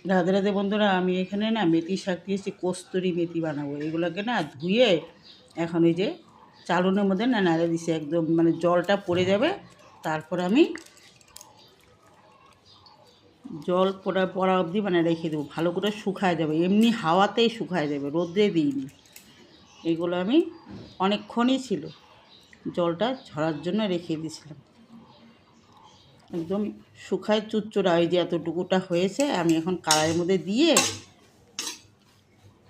রাধে রাধে বন্ধুরা, আমি এখানে না মেথি শাক দিয়েছি, কস্তুরি মেথি বানাবো। এগুলোকে না ধুয়ে এখন এই যে চালুনের মধ্যে না নাড়ে দিছি, একদম মানে জলটা পড়ে যাবে। তারপর আমি জল পড়া অবধি মানে রেখে দেবো, ভালো করে শুকায় যাবে, এমনি হাওয়াতেই শুকায় যাবে, রোদ্রে দিইনি। এগুলো আমি অনেকক্ষণই ছিল, জলটা ঝরার জন্য রেখে দিয়েছিলাম। একদম শুকায় চুচচুড়া, ওই যে এতটুকুটা হয়েছে। আমি এখন কড়াইয়ের মধ্যে দিয়ে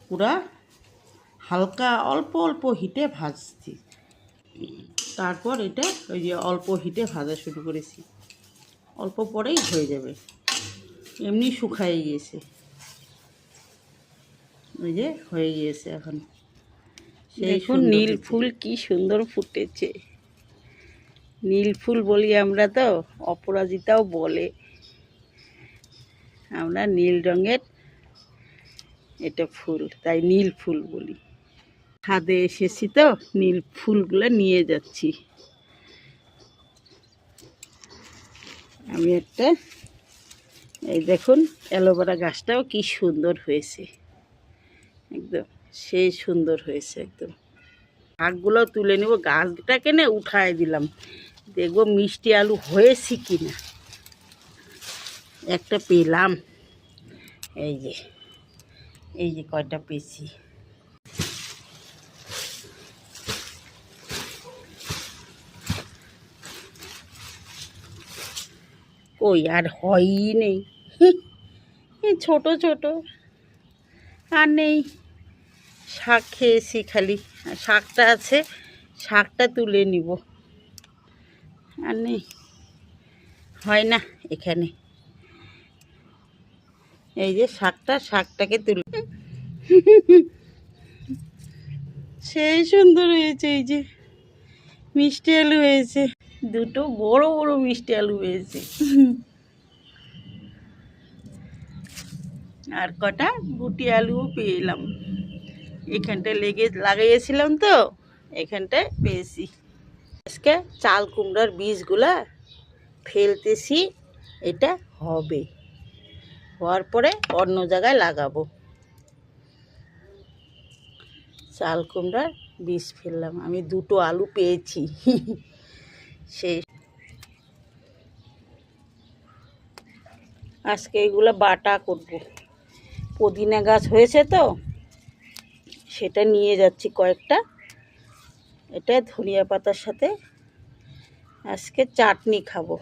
পুরা হালকা অল্প অল্প হিটে ভাজছি। তারপর এটা ওই যে অল্প হিটে ভাজা শুরু করেছি, অল্প পরেই হয়ে যাবে, এমনি শুকায় গিয়েছে। ওই যে হয়ে গিয়েছে এখন। দেখুন নীল ফুল কি সুন্দর ফুটেছে। নীল ফুল বলি আমরা, তো অপরাজিতাও বলে। আমরা নীল রঙের এটা ফুল, তাই নীল ফুল বলি। ছাদে এসেছি তো নীল ফুলগুলো নিয়ে যাচ্ছি। আমি একটা, এই দেখুন অ্যালোভেরা গাছটাও কি সুন্দর হয়েছে, একদম সেই সুন্দর হয়েছে। একদম শাকগুলো তুলে নেব, গাছটাকে না উঠায় দিলাম, দেখবো মিষ্টি আলু হয়েছে কি না। একটা পেলাম, এই যে কয়টা পেয়েছি। কই আর হয়ই নেই, ছোট ছোট আর নেই। শাক খেয়েছি খালি, শাকটা আছে, শাকটা তুলে নিব, আর নেই, হয় না এখানে। এই যে শাকটাকে তুলে, সেই সুন্দর হয়েছে। এই যে মিষ্টি আলু হয়েছে, দুটো বড় বড় মিষ্টি আলু হয়েছে। আর কটা গুটি আলুও পেলাম, এখানটায় লাগাইয়েছিলাম তো, এখানটায় পেয়েছি। আজকে চাল কুমড়ার বীজগুলা ফেলতেছি, এটা হবে, হওয়ার পরে অন্য জায়গায় লাগাবো। চাল কুমড়ার বীজ ফেললাম, আমি দুটো আলু পেয়েছি। সেই আজকে এগুলো বাটা করব। পুদিনা গাছ হয়েছে তো, সেটা নিয়ে যাচ্ছি কয়েকটা। এটা ধনিয়া পাতার সাথে আজকে চাটনি খাবো।